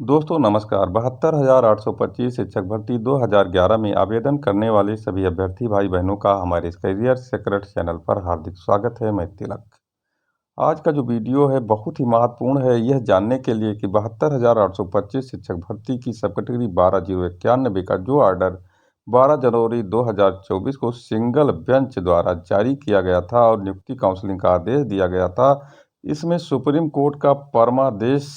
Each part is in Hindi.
दोस्तों नमस्कार। 72,825 शिक्षक भर्ती 2011 में आवेदन करने वाले सभी अभ्यर्थी भाई बहनों का हमारे इस करियर सीक्रेट चैनल पर हार्दिक स्वागत है। मैं तिलक। आज का जो वीडियो है बहुत ही महत्वपूर्ण है, यह जानने के लिए कि 72,825 शिक्षक भर्ती की सब कैटेगरी 12,091 का जो ऑर्डर 12 जनवरी 2024 को सिंगल बेंच द्वारा जारी किया गया था और नियुक्ति काउंसलिंग का आदेश दिया गया था, इसमें सुप्रीम कोर्ट का परमादेश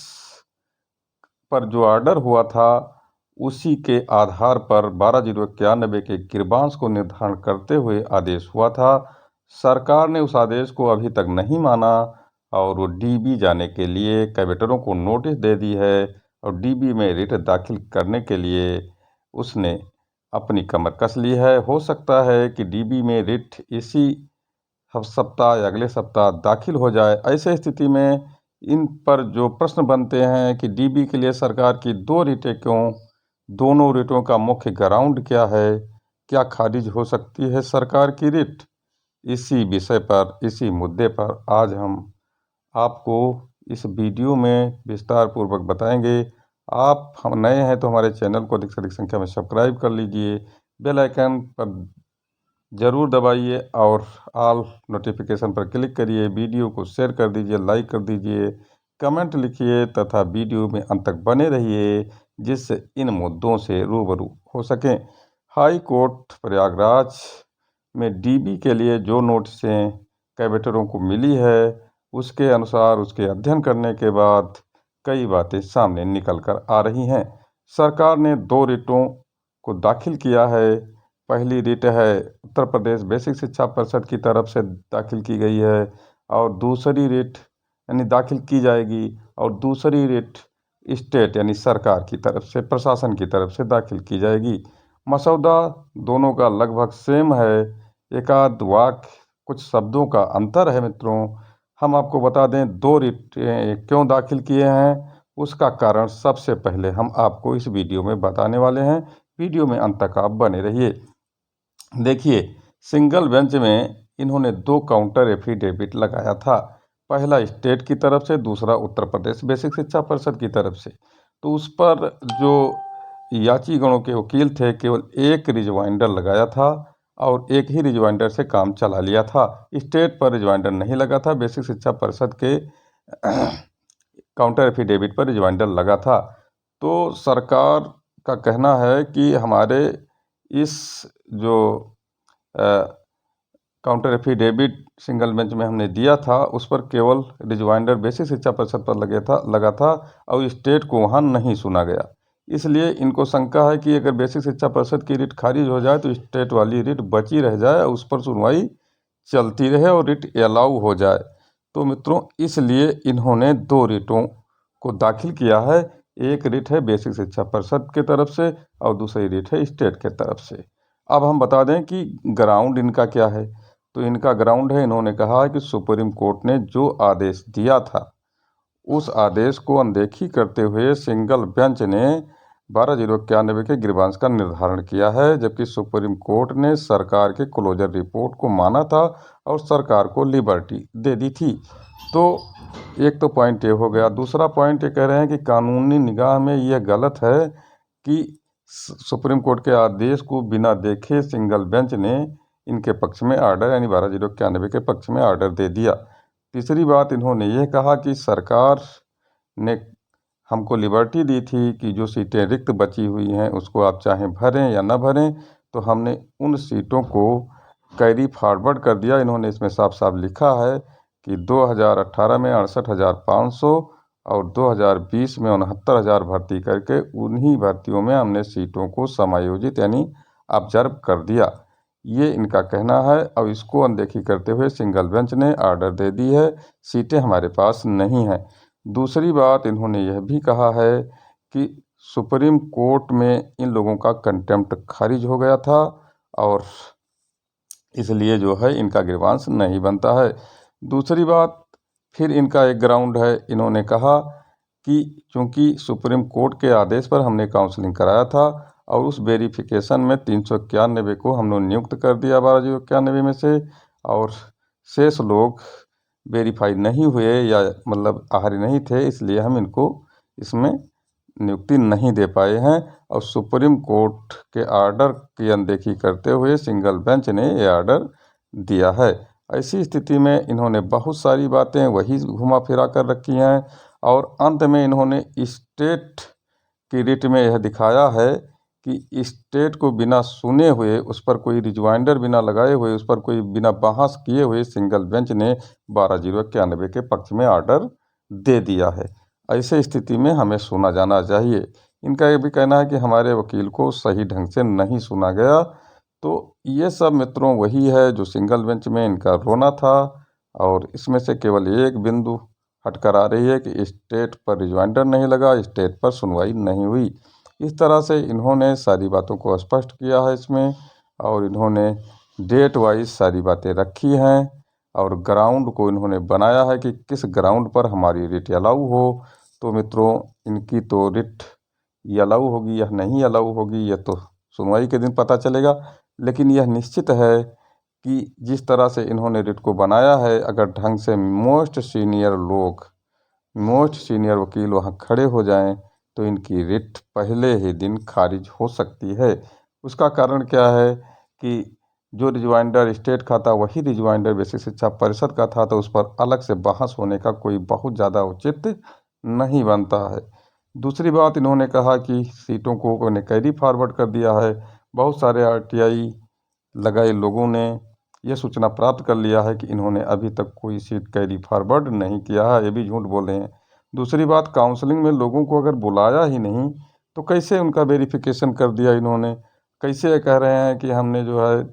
पर जो ऑर्डर हुआ था उसी के आधार पर 12,091 के गिरबांश को निर्धारण करते हुए आदेश हुआ था। सरकार ने उस आदेश को अभी तक नहीं माना और वो डीबी जाने के लिए कैडेटरों को नोटिस दे दी है और डीबी में रिट दाखिल करने के लिए उसने अपनी कमर कस ली है। हो सकता है कि डीबी में रिट इसी सप्ताह या अगले सप्ताह दाखिल हो जाए। ऐसे स्थिति में इन पर जो प्रश्न बनते हैं कि डीबी के लिए सरकार की 2 रिटें क्यों, दोनों रिटों का मुख्य ग्राउंड क्या है, क्या खारिज हो सकती है सरकार की रिट। इसी विषय पर, इसी मुद्दे पर आज हम आपको इस वीडियो में विस्तार पूर्वक बताएंगे। आप हम नए हैं तो हमारे चैनल को अधिक से अधिक संख्या में सब्सक्राइब कर लीजिए, बेल आइकन पर ज़रूर दबाइए और ऑल नोटिफिकेशन पर क्लिक करिए। वीडियो को शेयर कर दीजिए, लाइक कर दीजिए, कमेंट लिखिए तथा वीडियो में अंत तक बने रहिए जिससे इन मुद्दों से रूबरू हो सकें। हाई कोर्ट प्रयागराज में डीबी के लिए जो नोटिसें कैडेटरों को मिली है उसके अनुसार उसके अध्ययन करने के बाद कई बातें सामने निकल कर आ रही हैं। सरकार ने 2 रिटों को दाखिल किया है। पहली रिट है उत्तर प्रदेश बेसिक शिक्षा परिषद की तरफ से दाखिल की गई है और दूसरी रिट यानी दाखिल की जाएगी और दूसरी रिट स्टेट यानी सरकार की तरफ से, प्रशासन की तरफ से दाखिल की जाएगी। मसौदा दोनों का लगभग सेम है, एकाध वाक्य कुछ शब्दों का अंतर है। मित्रों, हम आपको बता दें 2 रिट क्यों दाखिल किए हैं, उसका कारण सबसे पहले हम आपको इस वीडियो में बताने वाले हैं। वीडियो में अंत तक आप बने रहिए। देखिए, सिंगल बेंच में इन्होंने 2 काउंटर एफिडेविट लगाया था, पहला स्टेट की तरफ से, दूसरा उत्तर प्रदेश बेसिक शिक्षा परिषद की तरफ से। तो उस पर जो याचिगणों के वकील थे केवल एक रिजवाइंडर लगाया था और एक ही रिजवाइंडर से काम चला लिया था। स्टेट पर रिजवाइंडर नहीं लगा था, बेसिक शिक्षा परिषद के काउंटर एफिडेविट पर रिजवाइंडर लगा था। तो सरकार का कहना है कि हमारे इस जो काउंटर एफिडेविट सिंगल बेंच में हमने दिया था उस पर केवल रिजवाइंडर बेसिक शिक्षा परिषद पर लगा था और स्टेट को वहाँ नहीं सुना गया। इसलिए इनको शंका है कि अगर बेसिक शिक्षा परिषद की रिट खारिज हो जाए तो स्टेट वाली रिट बची रह जाए, उस पर सुनवाई चलती रहे और रिट अलाउ हो जाए। तो मित्रों, इसलिए इन्होंने 2 रिटों को दाखिल किया है। एक रिट है बेसिक शिक्षा परिषद के तरफ से और दूसरी रिट है स्टेट के तरफ से। अब हम बता दें कि ग्राउंड इनका क्या है। तो इनका ग्राउंड है, इन्होंने कहा है कि सुप्रीम कोर्ट ने जो आदेश दिया था उस आदेश को अनदेखी करते हुए सिंगल बेंच ने 12,091 के गिरबांश का निर्धारण किया है, जबकि सुप्रीम कोर्ट ने सरकार के क्लोजर रिपोर्ट को माना था और सरकार को लिबर्टी दे दी थी। तो एक तो पॉइंट ये हो गया। दूसरा पॉइंट ये कह रहे हैं कि कानूनी निगाह में यह गलत है कि सुप्रीम कोर्ट के आदेश को बिना देखे सिंगल बेंच ने इनके पक्ष में ऑर्डर यानी 12,091 के पक्ष में ऑर्डर दे दिया। तीसरी बात इन्होंने यह कहा कि सरकार ने हमको लिबर्टी दी थी कि जो सीटें रिक्त बची हुई हैं उसको आप चाहें भरें या ना भरें, तो हमने उन सीटों को कैरी फॉरवर्ड कर दिया। इन्होंने इसमें साफ साफ लिखा है कि 2018 में 68,500 और 2020 में 69,000 भर्ती करके उन्हीं भर्तियों में हमने सीटों को समायोजित यानी ऑब्जर्व कर दिया। ये इनका कहना है और इसको अनदेखी करते हुए सिंगल बेंच ने ऑर्डर दे दी है, सीटें हमारे पास नहीं हैं। दूसरी बात इन्होंने यह भी कहा है कि सुप्रीम कोर्ट में इन लोगों का कंटेम्प्ट खारिज हो गया था और इसलिए जो है इनका गिरबांश नहीं बनता है। दूसरी बात फिर इनका एक ग्राउंड है, इन्होंने कहा कि चूँकि सुप्रीम कोर्ट के आदेश पर हमने काउंसलिंग कराया था और उस वेरिफिकेशन में 391 को हमने नियुक्त कर दिया 12,091 में से, और शेष लोग वेरीफाई नहीं हुए या मतलब आहारी नहीं थे, इसलिए हम इनको इसमें नियुक्ति नहीं दे पाए हैं और सुप्रीम कोर्ट के आर्डर की अनदेखी करते हुए सिंगल बेंच ने ये आर्डर दिया है। ऐसी स्थिति में इन्होंने बहुत सारी बातें वही घुमा फिरा कर रखी हैं और अंत में इन्होंने स्टेट की रिट में यह दिखाया है कि स्टेट को बिना सुने हुए, उस पर कोई रिजवाइंडर बिना लगाए हुए, उस पर कोई बिना बहस किए हुए सिंगल बेंच ने 12/091 के पक्ष में आर्डर दे दिया है। ऐसे स्थिति में हमें सुना जाना चाहिए। इनका ये भी कहना है कि हमारे वकील को सही ढंग से नहीं सुना गया। तो ये सब मित्रों वही है जो सिंगल बेंच में इनका रोना था और इसमें से केवल एक बिंदु हटकर आ रही है कि स्टेट पर रिजवाइंडर नहीं लगा, स्टेट पर सुनवाई नहीं हुई। इस तरह से इन्होंने सारी बातों को स्पष्ट किया है इसमें और इन्होंने डेट वाइज सारी बातें रखी हैं और ग्राउंड को इन्होंने बनाया है कि किस ग्राउंड पर हमारी रिट अलाउ हो। तो मित्रों इनकी तो रिट अलाउ होगी या नहीं अलाउ होगी यह तो सुनवाई के दिन पता चलेगा, लेकिन यह निश्चित है कि जिस तरह से इन्होंने रिट को बनाया है, अगर ढंग से मोस्ट सीनियर वकील वहाँ खड़े हो जाएं तो इनकी रिट पहले ही दिन खारिज हो सकती है। उसका कारण क्या है कि जो रिजवाइंडर स्टेट का था वही रिजवाइंडर बेसिक शिक्षा परिषद का था, तो उस पर अलग से बहस होने का कोई बहुत ज़्यादा उचित नहीं बनता है। दूसरी बात इन्होंने कहा कि सीटों को उन्होंने कैरी फॉरवर्ड कर दिया है। बहुत सारे RTI लगाए लोगों ने यह सूचना प्राप्त कर लिया है कि इन्होंने अभी तक कोई सीट कैरी फॉरवर्ड नहीं किया है, ये भी झूठ बोल रहे हैं। दूसरी बात, काउंसलिंग में लोगों को अगर बुलाया ही नहीं तो कैसे उनका वेरिफिकेशन कर दिया इन्होंने। कैसे कह रहे हैं कि हमने जो है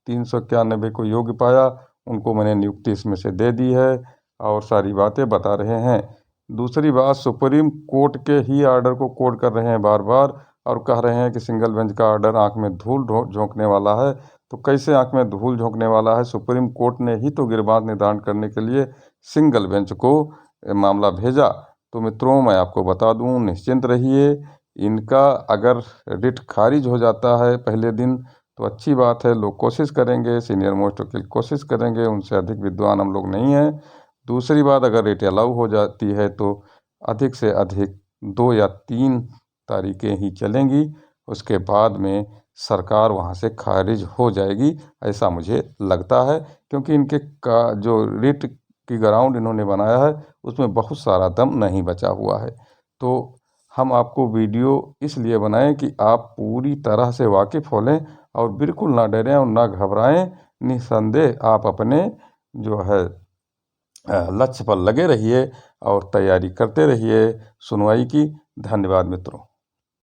391 को योग्य पाया, उनको मैंने नियुक्ति इसमें से दे दी है और सारी बातें बता रहे हैं। दूसरी बात, सुप्रीम कोर्ट के ही आर्डर को कोट कर रहे हैं बार बार और कह रहे हैं कि सिंगल बेंच का आर्डर आंख में धूल झोंकने वाला है। तो कैसे आंख में धूल झोंकने वाला है? सुप्रीम कोर्ट ने ही तो गिरबान निर्धारण करने के लिए सिंगल बेंच को मामला भेजा। तो मित्रों मैं आपको बता दूं, निश्चिंत रहिए, इनका अगर रिट खारिज हो जाता है पहले दिन तो अच्छी बात है, लोग कोशिश करेंगे, सीनियर मोस्ट वकील कोशिश करेंगे, उनसे अधिक विद्वान हम लोग नहीं हैं। दूसरी बात, अगर रिट अलाउ हो जाती है तो अधिक से अधिक 2 या 3 तारीखें ही चलेंगी, उसके बाद में सरकार वहाँ से खारिज हो जाएगी, ऐसा मुझे लगता है। क्योंकि इनके का जो रिट की ग्राउंड इन्होंने बनाया है उसमें बहुत सारा दम नहीं बचा हुआ है। तो हम आपको वीडियो इसलिए बनाएं कि आप पूरी तरह से वाकिफ़ हो लें और बिल्कुल ना डरें और ना घबराएं। निस्संदेह आप अपने जो है लक्ष्य पर लगे रहिए और तैयारी करते रहिए सुनवाई की। धन्यवाद मित्रों।